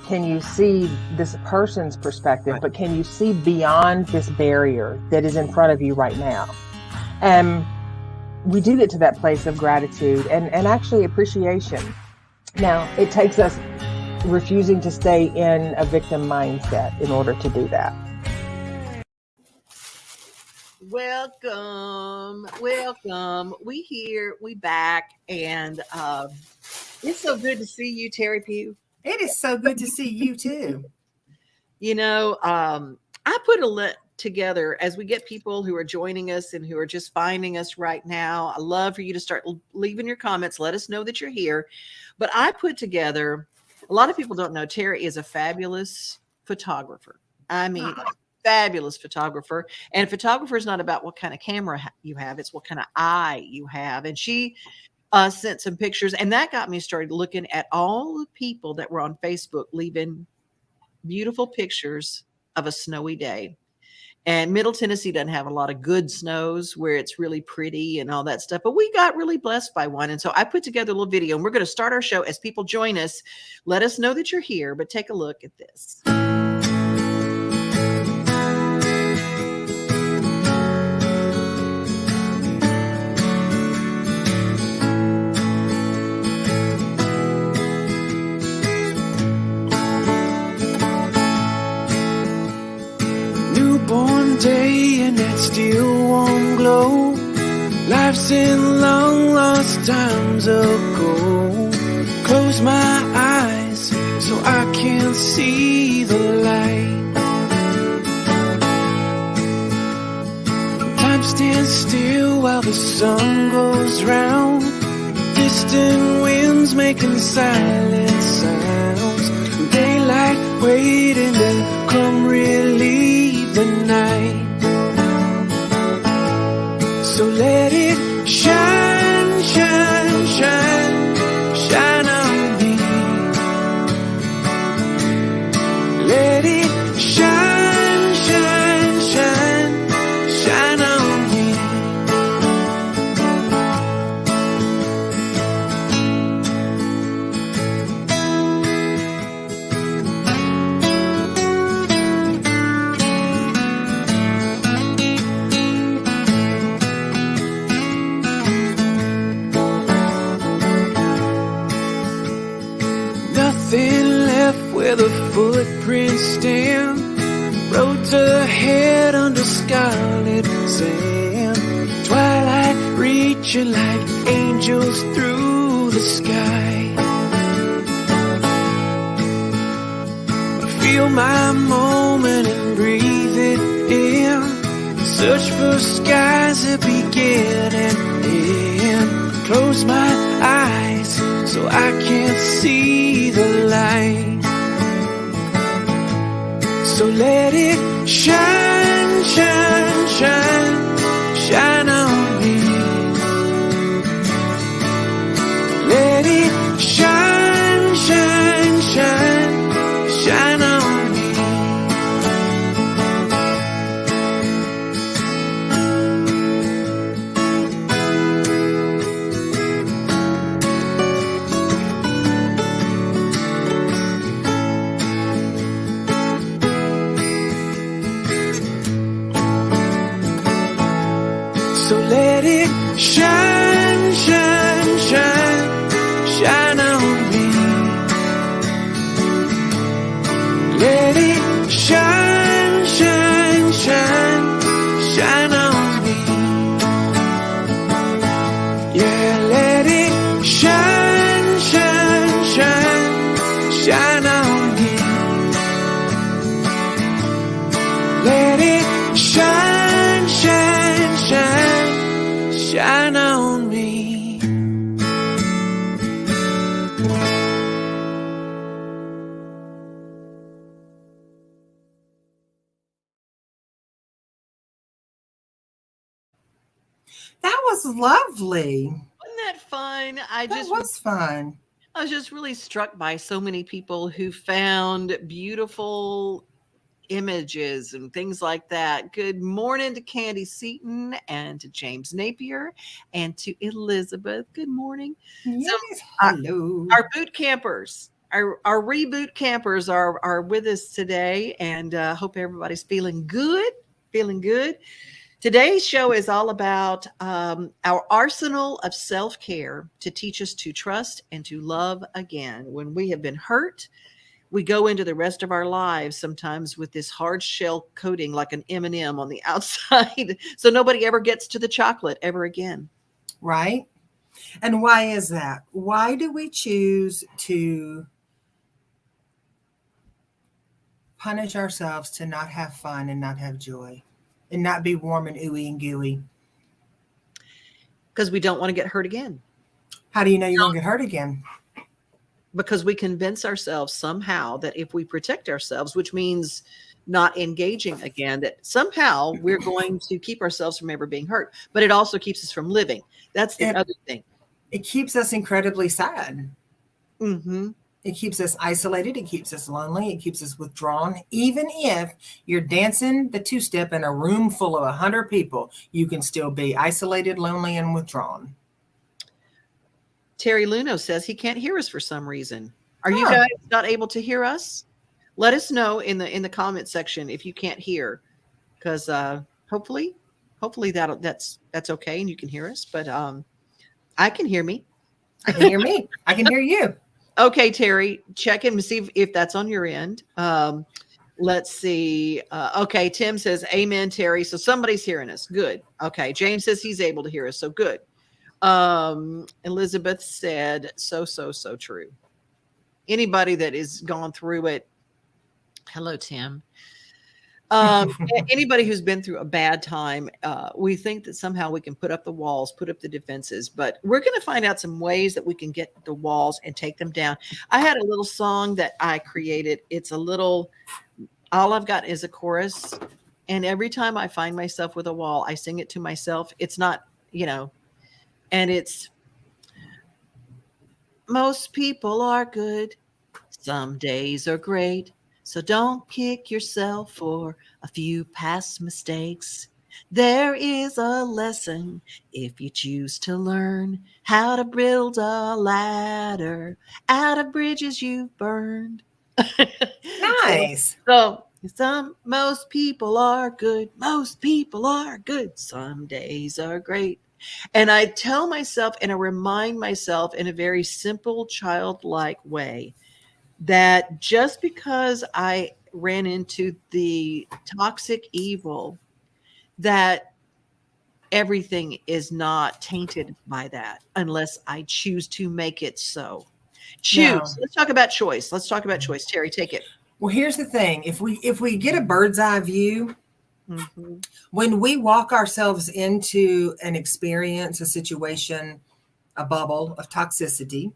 can you see this person's perspective, Right. but can you see beyond this barrier that is in front of you right now? And we do get to that place of gratitude and actually appreciation. Now, it takes us refusing to stay in a victim mindset in order to do that. Welcome. We back, and it's so good to see you, Teri Pugh. It is so good to see you too. You know, I put a list together as we get people who are joining us and who are just finding us right now. I love for you to start leaving your comments. Let us know that you're here. But I put together, a lot of people don't know, Teri is a fabulous photographer. I mean, fabulous photographer. And a photographer is not about what kind of camera you have, it's what kind of eye you have. And she sent some pictures, and that got me started looking at all the people that were on Facebook leaving beautiful pictures of a snowy day. And Middle Tennessee doesn't have a lot of good snows where it's really pretty and all that stuff, but we got really blessed by one. And so I put together a little video, and we're going to start our show as people join us. Let us know that you're here, but take a look at this. Newborn day and that still warm glow. Life's in long lost times ago. Close my eyes so I can see the light. Time stands still while the sun goes round. Distant winds making silent sounds. Daylight waiting to come relieve the night. So let it shine, shine, shine, shine on me. Let it shine, shine, shine, shine on me. Nothing left where the footprints stand. Roads ahead under scarlet sand. Twilight reaching like angels through the sky. Feel my moment and breathe it in. Search for skies that begin and end. Close my eyes so I can't see the light. So let it shine, shine, shine, shine on me. Let it shine, shine, shine, shine on me. So let it shine, shine, shine, shine on me. Let it shine, shine, shine, shine on me. Yeah, let it shine, shine, shine, shine on me. Let it shine, shine, shine, shine on me. That was lovely. Wasn't that fun? That was fun. I was just really struck by so many people who found beautiful images and things like that. Good morning to Candy Seaton and to James Napier and to Elizabeth. Good morning. Yes, our- hello. Our boot campers, our reboot campers are with us today, and hope everybody's feeling good. Feeling good. Today's show is all about our arsenal of self-care to teach us to trust and to love again. When we have been hurt, we go into the rest of our lives sometimes with this hard shell coating like an M&M on the outside. So nobody ever gets to the chocolate ever again. Right? And why is that? Why do we choose to punish ourselves to not have fun and not have joy and not be warm and ooey and gooey? Because we don't want to get hurt again. How do you know you won't get hurt again? Because we convince ourselves somehow that if we protect ourselves, which means not engaging again, that somehow we're going to keep ourselves from ever being hurt. But it also keeps us from living. That's the other thing. It keeps us incredibly sad. Mm-hmm. It keeps us isolated. It keeps us lonely. It keeps us withdrawn. Even if you're dancing the two-step in a room full of 100 people, you can still be isolated, lonely, and withdrawn. Terry Luno says he can't hear us for some reason. Are you guys not able to hear us? Let us know in the comment section if you can't hear, because hopefully that's okay and you can hear us. But I can hear me. I can hear me. I can hear you. Okay, Terry, check in and see if that's on your end. Let's see. Okay, Tim says, amen, Terry. So somebody's hearing us. Good. Okay, James says he's able to hear us. So good. Elizabeth said, so true. Anybody that is gone through it. Hello, Tim. Anybody who's been through a bad time, we think that somehow we can put up the walls, put up the defenses, but we're going to find out some ways that we can get the walls and take them down. I had a little song that I created. It's a little, all I've got is a chorus. And every time I find myself with a wall, I sing it to myself. It's not, and it's, most people are good. Some days are great. So don't kick yourself for a few past mistakes. There is a lesson if you choose to learn how to build a ladder out of bridges you've burned. Nice. So most people are good. Most people are good. Some days are great. And I tell myself and I remind myself in a very simple, childlike way that just because I ran into the toxic evil, that everything is not tainted by that unless I choose to make it so. Choose. No. Let's talk about choice. Terry, take it. Well, here's the thing. If we get a bird's eye view, Mm-hmm. when we walk ourselves into an experience, a situation, a bubble of toxicity,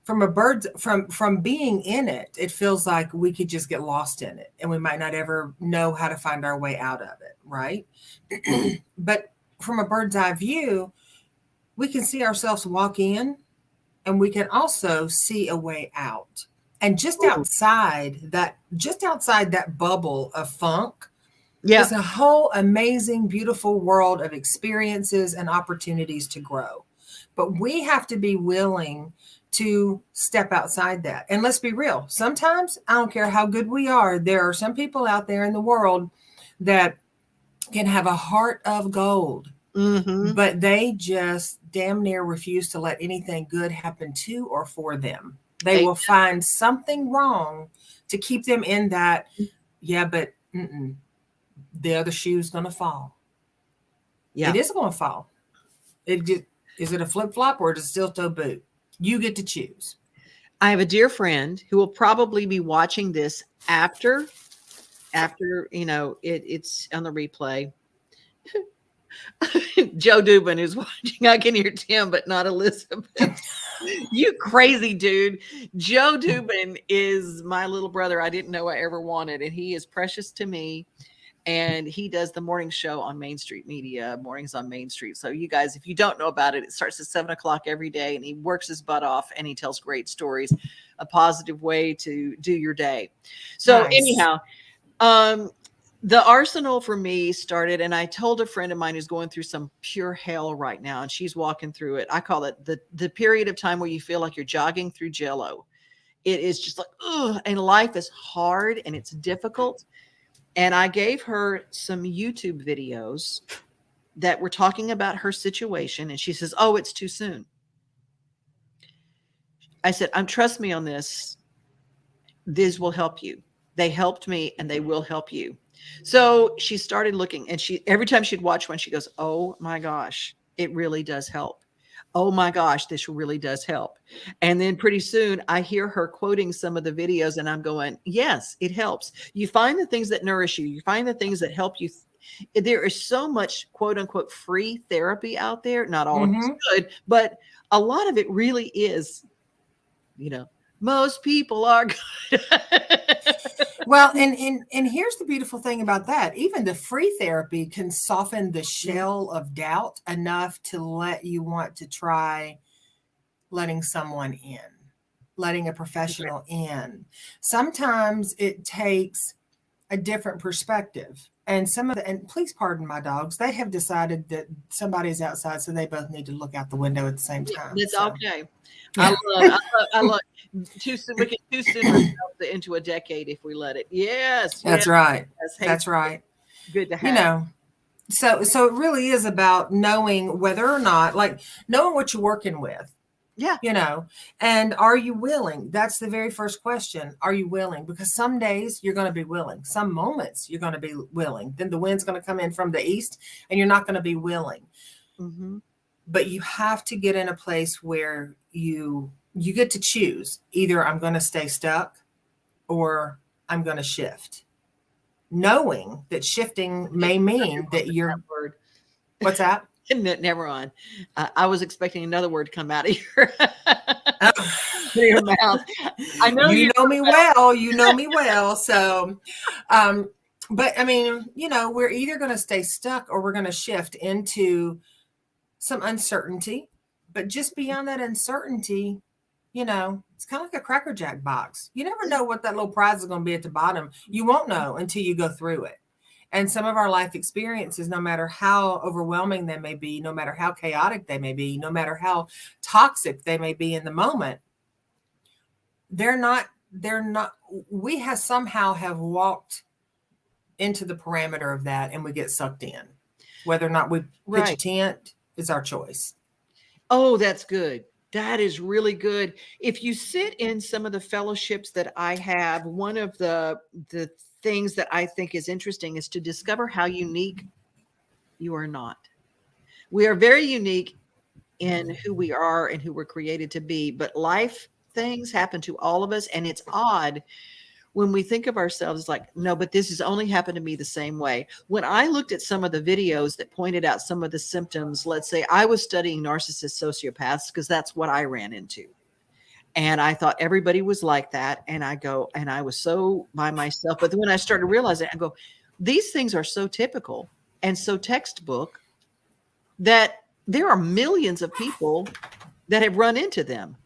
from being in it, it feels like we could just get lost in it and we might not ever know how to find our way out of it, right? But from a bird's eye view, we can see ourselves walk in and we can also see a way out. And just outside that bubble of funk, it's a whole amazing, beautiful world of experiences and opportunities to grow. But we have to be willing to step outside that. And let's be real. Sometimes, I don't care how good we are, there are some people out there in the world that can have a heart of gold, but they just damn near refuse to let anything good happen to or for them. They will find something wrong to keep them in that, but the other shoe's going to fall. Yeah. It is going to fall. Is it a flip-flop or is it steel-toe boot? You get to choose. I have a dear friend who will probably be watching this after it's on the replay. Joe Dubin is watching. I can hear Tim, but not Elizabeth. You crazy dude. Joe Dubin is my little brother I didn't know I ever wanted, and he is precious to me. And he does the morning show on Main Street Media, Mornings on Main Street. So you guys, if you don't know about it, it starts at 7:00 every day and he works his butt off and he tells great stories, a positive way to do your day. So anyhow, the arsenal for me started, and I told a friend of mine who's going through some pure hell right now, and she's walking through it. I call it the period of time where you feel like you're jogging through Jell-O. it is just like, ugh, and life is hard and it's difficult. And I gave her some YouTube videos that were talking about her situation. And she says, oh, it's too soon. I said, trust me on this. These will help you. They helped me and they will help you. So she started looking, and every time she'd watch one, she goes, oh my gosh, it really does help. Oh my gosh, this really does help. And then pretty soon I hear her quoting some of the videos, and I'm going, yes, it helps. You find the things that nourish you. You find the things that help you. There is so much quote unquote free therapy out there. Not all of it's good, but a lot of it really is, most people are good. Well, and here's the beautiful thing about that. Even the free therapy can soften the shell of doubt enough to let you want to try letting someone in, letting a professional in. Sometimes it takes a different perspective. And and please pardon my dogs, they have decided that somebody's outside, so they both need to look out the window at the same time. It's so. Okay. Yeah. I love too soon. We can too soon ourselves into a decade if we let it. Yes. That's right. Yes, That's right. Good to have. So it really is about knowing whether or not, like knowing what you're working with. Yeah. And are you willing? That's the very first question. Are you willing? Because some days you're going to be willing. Some moments you're going to be willing. Then the wind's going to come in from the east and you're not going to be willing. Mm-hmm. But you have to get in a place where you get to choose. Either I'm going to stay stuck or I'm going to shift. Knowing that shifting may mean that you're... word. What's that? Never mind. I was expecting another word to come out of your mouth. I know you know me well. You know me well. So, but I mean, we're either going to stay stuck or we're going to shift into some uncertainty. But just beyond that uncertainty, it's kind of like a Cracker Jack box. You never know what that little prize is going to be at the bottom. You won't know until you go through it. And some of our life experiences, no matter how overwhelming they may be, no matter how chaotic they may be, no matter how toxic they may be in the moment, they're not, we have somehow have walked into the parameter of that and we get sucked in. Whether or not we pitch a tent is our choice. Oh, that's good. That is really good. If you sit in some of the fellowships that I have, one of the things that I think is interesting is to discover how unique you are not. We are very unique in who we are and who we're created to be, but life things happen to all of us. And it's odd when we think of ourselves like, no, but this has only happened to me the same way. When I looked at some of the videos that pointed out some of the symptoms, let's say I was studying narcissist sociopaths because that's what I ran into. And I thought everybody was like that. And I was so by myself. But then when I started realizing, I go, these things are so typical and so textbook that there are millions of people that have run into them.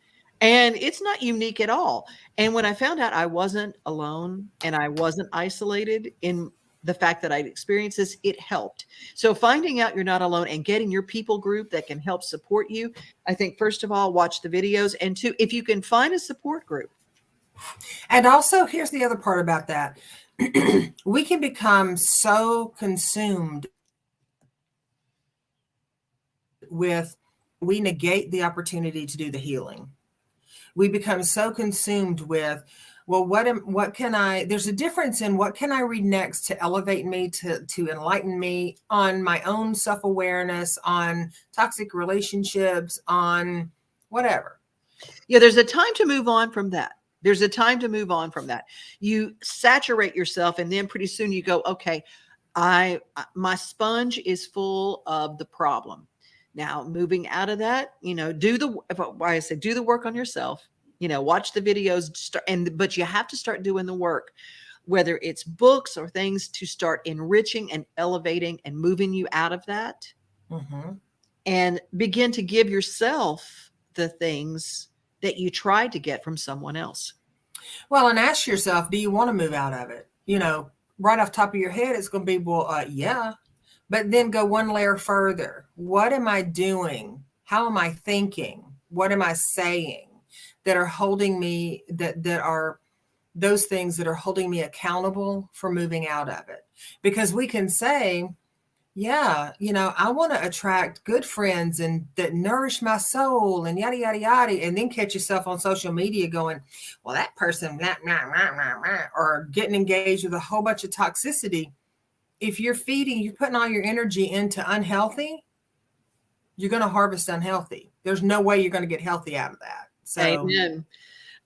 And it's not unique at all. And when I found out I wasn't alone and I wasn't isolated in the fact that I'd experienced this, it helped. So finding out you're not alone and getting your people group that can help support you. I think, first of all, watch the videos. And two, if you can find a support group. And also, here's the other part about that. We can become so consumed with, we negate the opportunity to do the healing. We become so consumed with, well, there's a difference in what can I read next to elevate me, to enlighten me on my own self-awareness, on toxic relationships, on whatever. Yeah, there's a time to move on from that. There's a time to move on from that. You saturate yourself and then pretty soon you go, okay, my sponge is full of the problem. Now, moving out of that, do the work on yourself, watch the videos, but you have to start doing the work, whether it's books or things to start enriching and elevating and moving you out of that, and begin to give yourself the things that you tried to get from someone else. Well, and ask yourself, do you want to move out of it? Right off the top of your head, it's going to be, yeah. But then go one layer further. What am I doing? How am I thinking? What am I saying that are holding me, that are those things that are holding me accountable for moving out of it. Because we can say, yeah, I want to attract good friends and that nourish my soul and yada, yada, yada. And then catch yourself on social media going, well, that person, nah, nah, nah, nah, nah, or getting engaged with a whole bunch of toxicity. If you're putting all your energy into unhealthy, you're going to harvest unhealthy. There's no way you're going to get healthy out of that. So, Amen.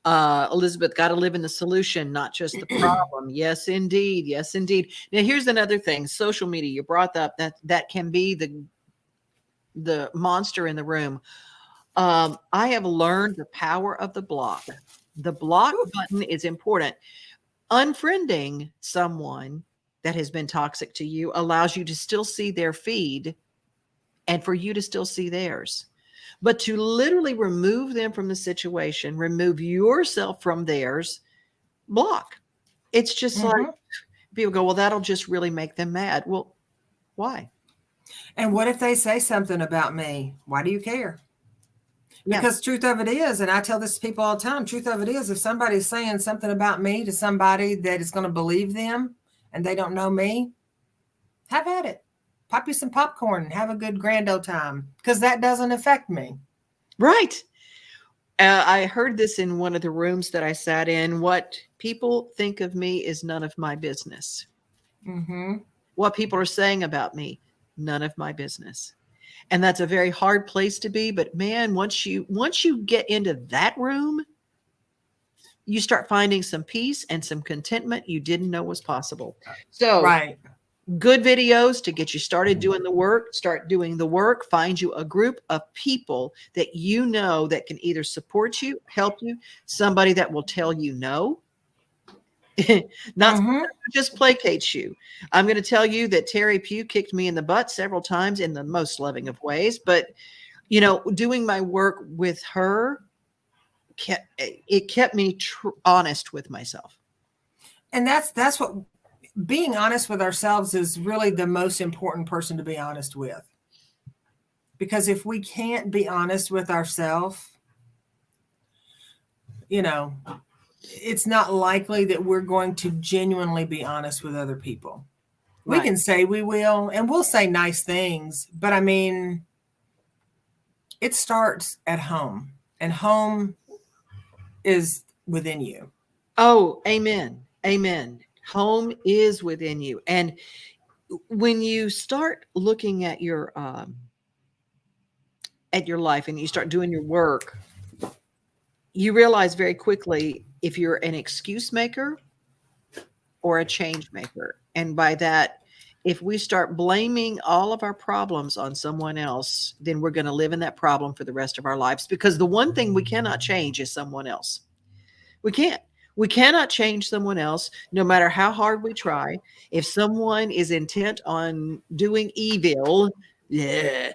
Elizabeth, got to live in the solution, not just the problem. Yes, indeed. Yes, indeed. Now, here's another thing. Social media, you brought up that can be the monster in the room. I have learned the power of the block. The block button is important. Unfriending someone that has been toxic to you allows you to still see their feed and for you to still see theirs. But to literally remove them from the situation, remove yourself from theirs, block. It's just like people go, well, that'll just really make them mad. Well, why? And what if they say something about me? Why do you care? Because truth of it is, and I tell this to people all the time, truth of it is, if somebody's saying something about me to somebody that is going to believe them and they don't know me, have at it. Pop you some popcorn and have a good grand old time, because that doesn't affect me. Right. I heard this in one of the rooms that I sat in. What people think of me is none of my business. Mm-hmm. What people are saying about me, none of my business. And that's a very hard place to be. But man, once you get into that room, you start finding some peace and some contentment you didn't know was possible. So right. Good videos to get you started doing the work. Start doing the work. Find you a group of people that you know that can either support you, help you, somebody that will tell you no, not just placates you. I'm going to tell you that Teri Pugh kicked me in the butt several times in the most loving of ways, but doing my work with her, it kept me honest with myself. And that's what being honest with ourselves is really the most important person to be honest with. Because if we can't be honest with ourselves, it's not likely that we're going to genuinely be honest with other people. Right. We can say we will, and we'll say nice things, but I mean, it starts at home, and home is within you. Oh, amen. Amen. Home is within you. And when you start looking at your life and you start doing your work, you realize very quickly if you're an excuse maker or a change maker. And by that, if we start blaming all of our problems on someone else, then we're going to live in that problem for the rest of our lives, because the one thing we cannot change is someone else. We can't. We cannot change someone else, no matter how hard we try. If someone is intent on doing evil, then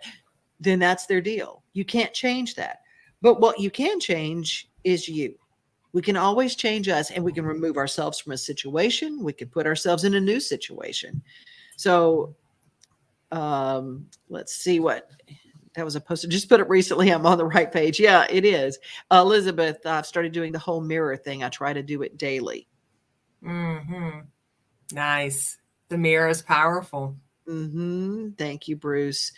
that's their deal. You can't change that. But what you can change is you. We can always change us, and we can remove ourselves from a situation. We can put ourselves in a new situation. So let's see what that was a post. Just put it recently. I'm on the right page. Yeah, it is. Elizabeth, I've started doing the whole mirror thing. I try to do it daily. Mm-hmm. Nice. The mirror is powerful. Mm-hmm. Thank you, Bruce.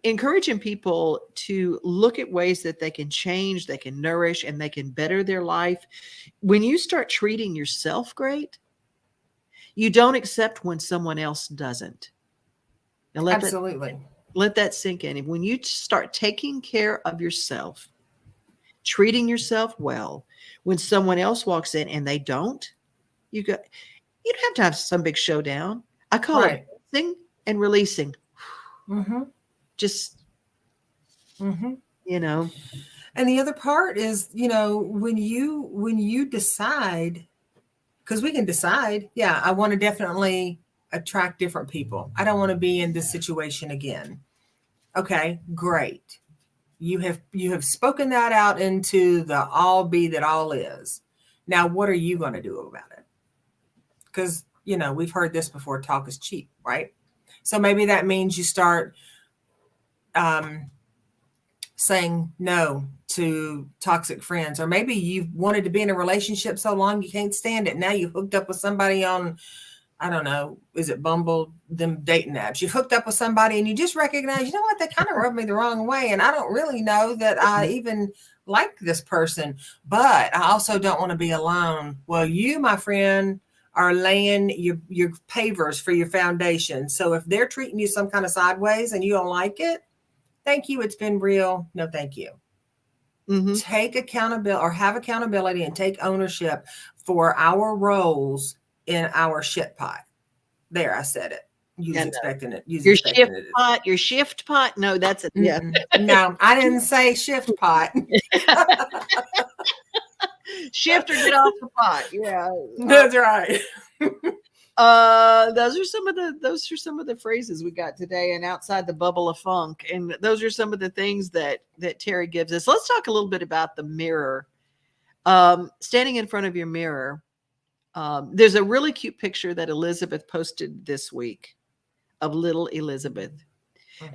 Encouraging people to look at ways that they can change, they can nourish, and they can better their life. When you start treating yourself great, you don't accept when someone else doesn't. Now Absolutely. Let that sink in. And when you start taking care of yourself, treating yourself well, when someone else walks in and they don't, you don't have to have some big showdown. I call it releasing and releasing. Mm-hmm. Just, And the other part is, when you decide, because we can decide, yeah, I want to definitely attract different people. I don't want to be in this situation again. Okay, great. You have spoken that out into the all be that all is. Now, what are you going to do about it? Because, we've heard this before, talk is cheap, right? So maybe that means you start saying no to toxic friends, or maybe you've wanted to be in a relationship so long you can't stand it. Now you hooked up with somebody on, I don't know, is it Bumble, them dating apps? You hooked up with somebody and you just recognize, you know what, they kind of rubbed me the wrong way, and I don't really know that I even like this person, but I also don't want to be alone. Well, you, my friend, are laying your pavers for your foundation. So if they're treating you some kind of sideways and you don't like it, thank you, it's been real. No, thank you. Take accountability, or have accountability, and take ownership for our roles in our shit pot. There, I said it. You was expecting it. Your shift pot. No, that's it. Yeah. No, I didn't say shift pot. Shift or get off the pot. Yeah. That's right. Those are some of the phrases we got today, and outside the bubble of funk. And those are some of the things that Teri gives us. Let's talk a little bit about the mirror. Standing in front of your mirror. There's a really cute picture that Elizabeth posted this week of little Elizabeth.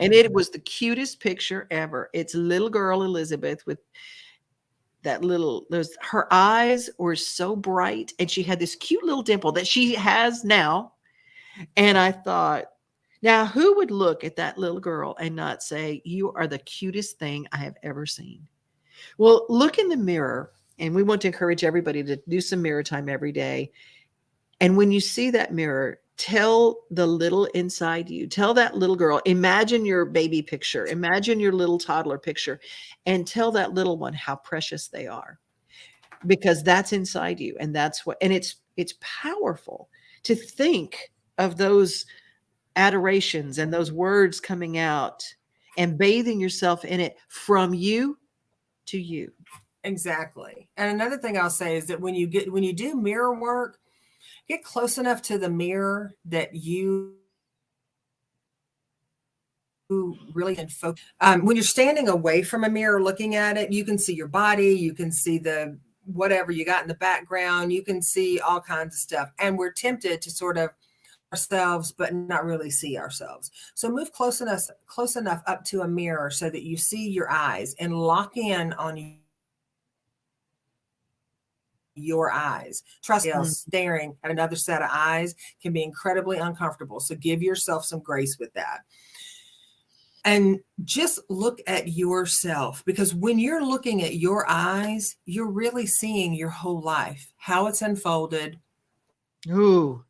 And it was the cutest picture ever. It's little girl Elizabeth with that little, her eyes were so bright, and she had this cute little dimple that she has now. And I thought, now who would look at that little girl and not say, you are the cutest thing I have ever seen? Well, look in the mirror, and we want to encourage everybody to do some mirror time every day. And when you see that mirror, tell the little inside you, tell that little girl, imagine your baby picture, imagine your little toddler picture, and tell that little one how precious they are, because that's inside you. And that's what, and it's powerful to think of those adorations and those words coming out and bathing yourself in it from you to you. Exactly. And another thing I'll say is that when you do mirror work, get close enough to the mirror that you really can focus. When you're standing away from a mirror looking at it, you can see your body, you can see the whatever you got in the background, you can see all kinds of stuff. And we're tempted to sort of ourselves, but not really see ourselves. So move close enough up to a mirror so that you see your eyes and lock in on your eyes. Trust me, staring at another set of eyes can be incredibly uncomfortable. So give yourself some grace with that. And just look at yourself, because when you're looking at your eyes, you're really seeing your whole life, how it's unfolded. Ooh.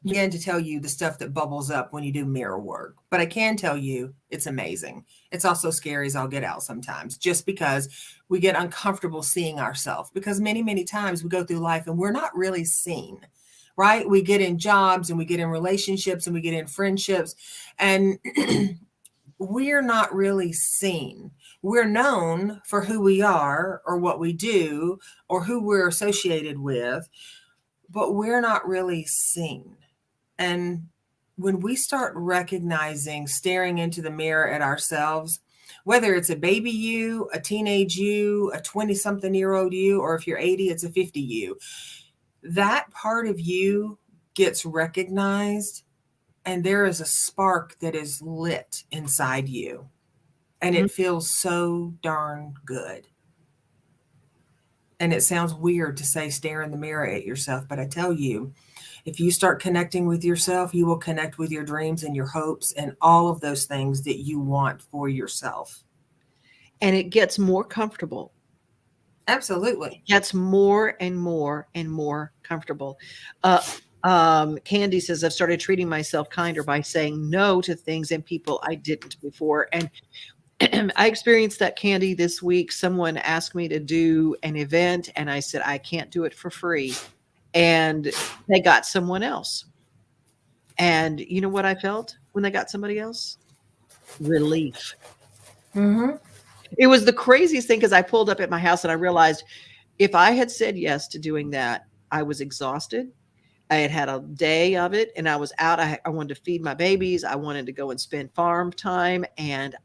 Again, to tell you the stuff that bubbles up when you do mirror work, but I can tell you it's amazing. It's also scary as all get out sometimes, just because we get uncomfortable seeing ourselves, because many, many times we go through life and we're not really seen, right? We get in jobs and we get in relationships and we get in friendships, and we're not really seen. We're known for who we are or what we do or who we're associated with, but we're not really seen. And when we start recognizing, staring into the mirror at ourselves, whether it's a baby you, a teenage you, a 20-something-year-old you, or if you're 80, it's a 50 you, that part of you gets recognized, and there is a spark that is lit inside you. And it feels so darn good. And it sounds weird to say stare in the mirror at yourself, but I tell you, if you start connecting with yourself, you will connect with your dreams and your hopes and all of those things that you want for yourself. And it gets more comfortable. Absolutely. It gets more and more and more comfortable. Candy says, I've started treating myself kinder by saying no to things and people I didn't before. And I experienced that, Candy, this week. Someone asked me to do an event, and I said, I can't do it for free. And they got someone else. And you know what I felt when they got somebody else? Relief. It was the craziest thing, because I pulled up at my house and I realized if I had said yes to doing that, I was exhausted. I had had a day of it and I was out. I wanted to feed my babies. I wanted to go and spend farm time. And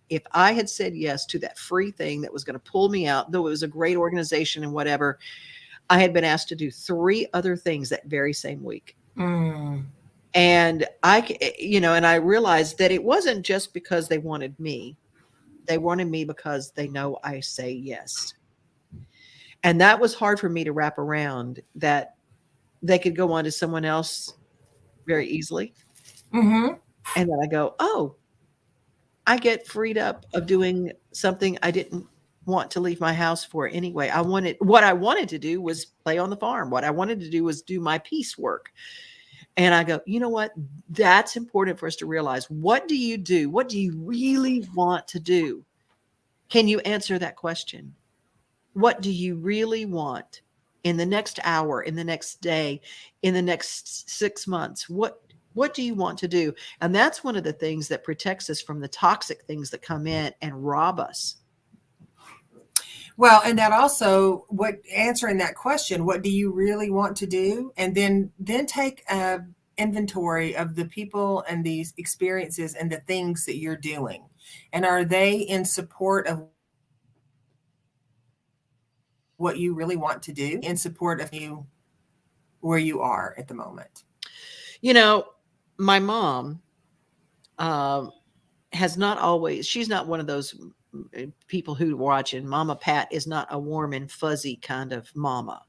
if I had said yes to that free thing that was going to pull me out, though it was a great organization and whatever, I had been asked to do 3 other things that very same week. And And and I realized that it wasn't just because they wanted me. They wanted me because they know I say yes. And that was hard for me to wrap around, that they could go on to someone else very easily. Mm-hmm. And then I go, oh, I get freed up of doing something I didn't want to leave my house for anyway. What I wanted to do was play on the farm. What I wanted to do was do my piecework. And I go, you know what? That's important for us to realize. What do you do? What do you really want to do? Can you answer that question? What do you really want in the next hour, in the next day, in the next 6 months? What do you want to do? And that's one of the things that protects us from the toxic things that come in and rob us. Well, and that also, answering that question, what do you really want to do? And then take a inventory of the people and these experiences and the things that you're doing. And are they in support of what you really want to do, in support of you where you are at the moment? My mom has not always, she's not one of those people who watch, and Mama Pat is not a warm and fuzzy kind of mama.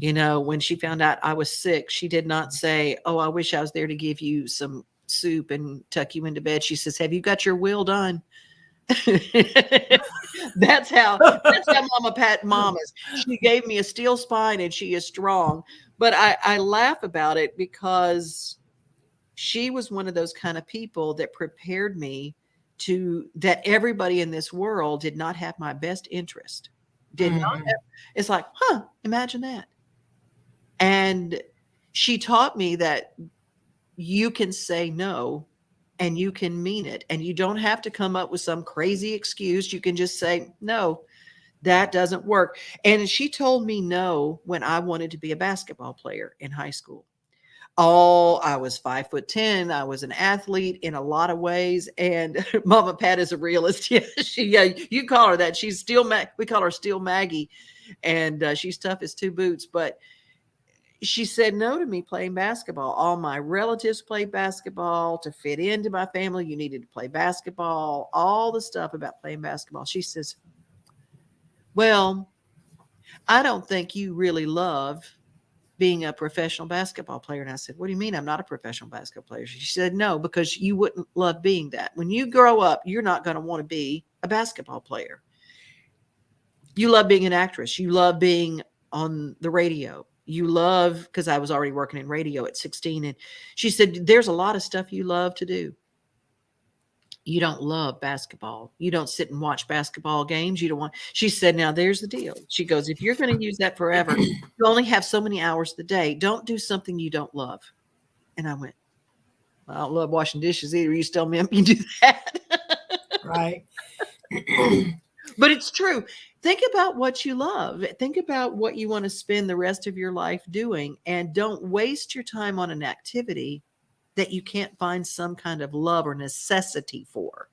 When she found out I was sick, she did not say, oh, I wish I was there to give you some soup and tuck you into bed. She says, have you got your will done? That's how Mama Pat mom is. She gave me a steel spine and she is strong. But I laugh about it because she was one of those kind of people that prepared me that everybody in this world did not have my best interest. It's like, imagine that. And she taught me that you can say no and you can mean it. And you don't have to come up with some crazy excuse. You can just say, no, that doesn't work. And she told me no when I wanted to be a basketball player in high school. Oh, I was 5'10". I was an athlete in a lot of ways. And Mama Pat is a realist. You call her that. She's we call her Steel Maggie. And she's tough as two boots. But she said no to me playing basketball. All my relatives played basketball. To fit into my family, you needed to play basketball. All the stuff about playing basketball. She says, well, I don't think you really love being a professional basketball player. And I said, what do you mean I'm not a professional basketball player? She said, no, because you wouldn't love being that. When you grow up, you're not going to want to be a basketball player. You love being an actress. You love being on the radio. You love, because I was already working in radio at 16. And she said, there's a lot of stuff you love to do. You don't love basketball. You don't sit and watch basketball games. You don't want, she said, now there's the deal. She goes, if you're going to use that forever, you only have so many hours a day. Don't do something you don't love. And I went, well, I don't love washing dishes either. You still me you do that. Right. But it's true. Think about what you love. Think about what you want to spend the rest of your life doing, and don't waste your time on an activity that you can't find some kind of love or necessity for.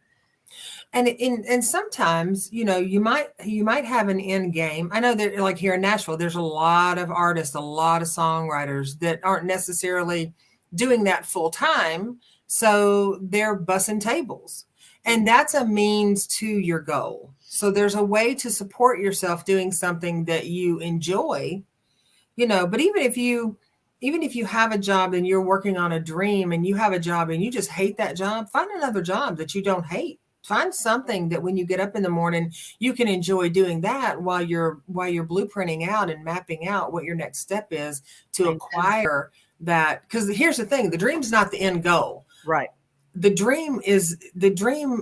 And sometimes, you might have an end game. I know that, like here in Nashville, there's a lot of artists, a lot of songwriters that aren't necessarily doing that full time. So they're bussing tables, and that's a means to your goal. So there's a way to support yourself doing something that you enjoy, but even if you have a job and you're working on a dream, and you have a job and you just hate that job, find another job that you don't hate. Find something that when you get up in the morning, you can enjoy doing that while you're blueprinting out and mapping out what your next step is to acquire that. Because here's the thing, the dream's not the end goal. Right. The dream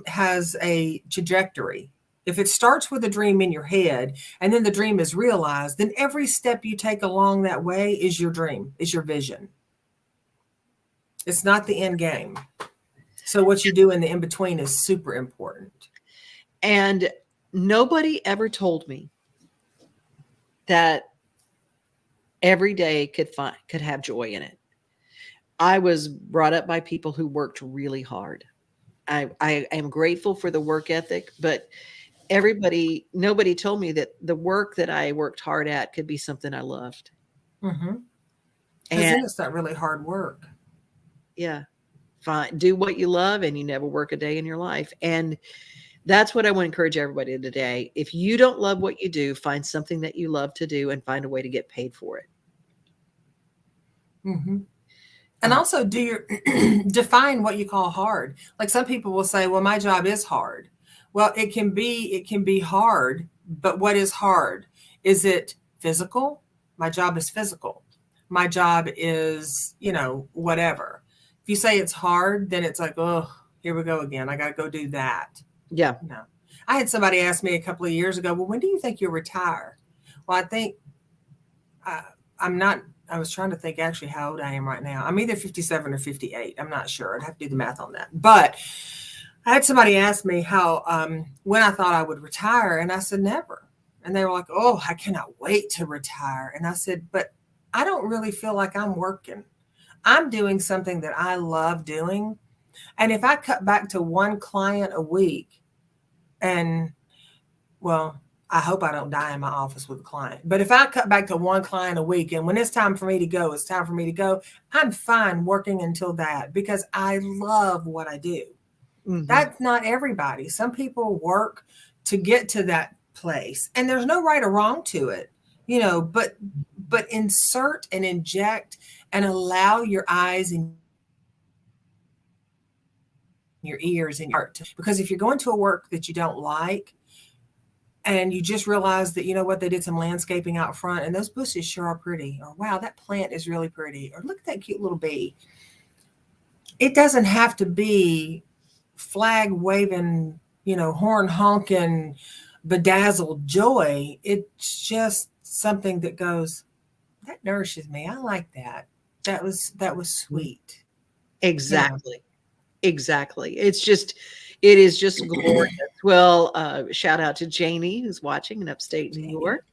has a trajectory. If it starts with a dream in your head and then the dream is realized, then every step you take along that way is your dream, is your vision. It's not the end game. So what you do in the in-between is super important. And nobody ever told me that every day could have joy in it. I was brought up by people who worked really hard. I am grateful for the work ethic, but nobody told me that the work that I worked hard at could be something I loved. Mm-hmm. And then it's not really hard work. Yeah. Fine. Do what you love and you never work a day in your life. And that's what I want to encourage everybody today. If you don't love what you do, find something that you love to do and find a way to get paid for it. Mm-hmm. And also do your define what you call hard. Like some people will say, well, my job is hard. Well, it can be hard, but what is hard? Is it physical? My job is physical. My job is, whatever. If you say it's hard, then it's like, oh, here we go again. I got to go do that. Yeah. No. I had somebody ask me a couple of years ago, well, when do you think you'll retire? Well, I think I was trying to think actually how old I am right now. I'm either 57 or 58. I'm not sure. I'd have to do the math on that. But I had somebody ask me how, when I thought I would retire. And I said, never. And they were like, oh, I cannot wait to retire. And I said, but I don't really feel like I'm working. I'm doing something that I love doing. And if I cut back to one client a week and, well, I hope I don't die in my office with a client. But if I cut back to one client a week and when it's time for me to go, it's time for me to go. I'm fine working until that because I love what I do. Mm-hmm. That's not everybody. Some people work to get to that place and there's no right or wrong to it, but insert and inject and allow your eyes and your ears and your heart. Because if you're going to a work that you don't like, and you just realize that, they did some landscaping out front and those bushes sure are pretty. Or, wow, that plant is really pretty. Or look at that cute little bee. It doesn't have to be flag waving, horn honking, bedazzled joy. It's just something that goes, that nourishes me. I like that. That was sweet. Exactly. Exactly. It is just glorious. Well, shout out to Janie who's watching in upstate New York.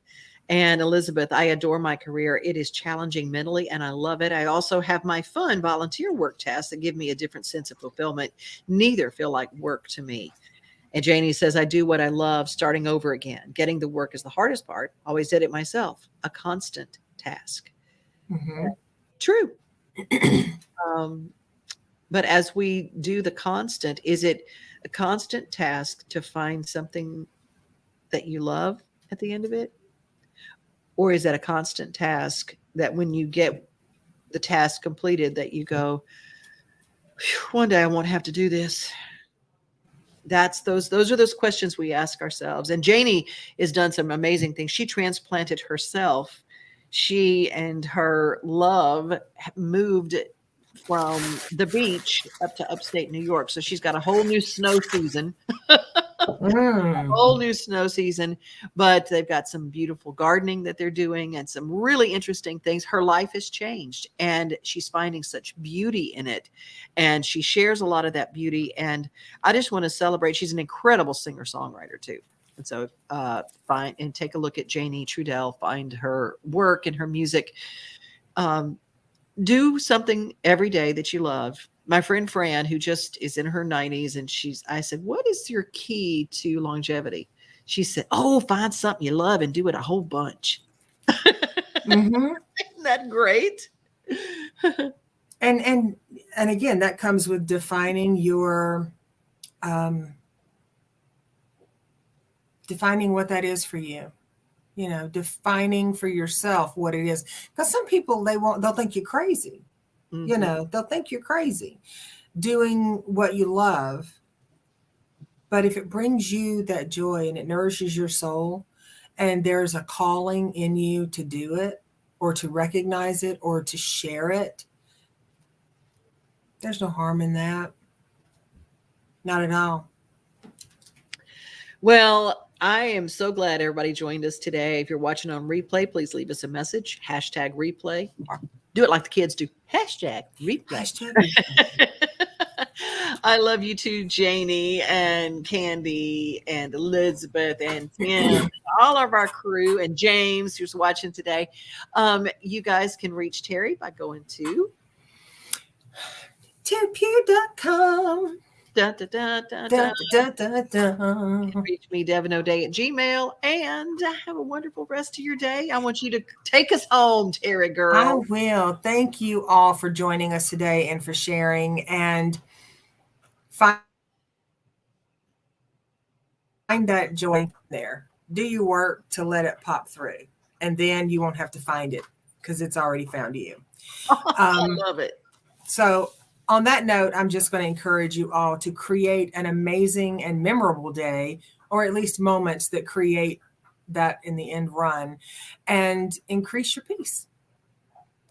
And Elizabeth, I adore my career. It is challenging mentally and I love it. I also have my fun volunteer work tasks that give me a different sense of fulfillment. Neither feel like work to me. And Janie says, I do what I love, starting over again. Getting the work is the hardest part. Always did it myself. A constant task. Mm-hmm. True. But as we do the constant, is it a constant task to find something that you love at the end of it? Or is that a constant task that when you get the task completed that you go, one day I won't have to do this? Those are those questions we ask ourselves. And Janie has done some amazing things. She transplanted herself. She and her love moved from the beach up to upstate New York. So she's got a whole new snow season. A whole new snow season, but they've got some beautiful gardening that they're doing and some really interesting things. Her life has changed and she's finding such beauty in it. And she shares a lot of that beauty. And I just want to celebrate. She's an incredible singer-songwriter too. And so find and take a look at Janie Trudell, find her work and her music. Do something every day that you love. My friend Fran, who just is in her 90s, and I said, what is your key to longevity? She said, find something you love and do it a whole bunch. Mm-hmm. Isn't that great? and again, that comes with defining your, defining what that is for you. Defining for yourself what it is. Because some people, they'll think you're crazy. Mm-hmm. They'll think you're crazy doing what you love. But if it brings you that joy and it nourishes your soul and there's a calling in you to do it or to recognize it or to share it, there's no harm in that. Not at all. Well, I am so glad everybody joined us today. If you're watching on replay, please leave us a message, #replay, or do it like the kids do, #replay. #replay. I love you too, Janie and Candy and Elizabeth and Tim, all of our crew, and James who's watching today. You guys can reach Teri by going to teripew.com. Da, da, da, da, Da, da. da, da, da. Reach me, devinoday@gmail, and have a wonderful rest of your day. I want you to take us home, Teri I girl. will. Thank you all for joining us today and for sharing. And find that joy there. Do your work to let it pop through. And then you won't have to find it because it's already found you. I love it. So, on that note, I'm just going to encourage you all to create an amazing and memorable day, or at least moments that create that in the end run, and increase your peace.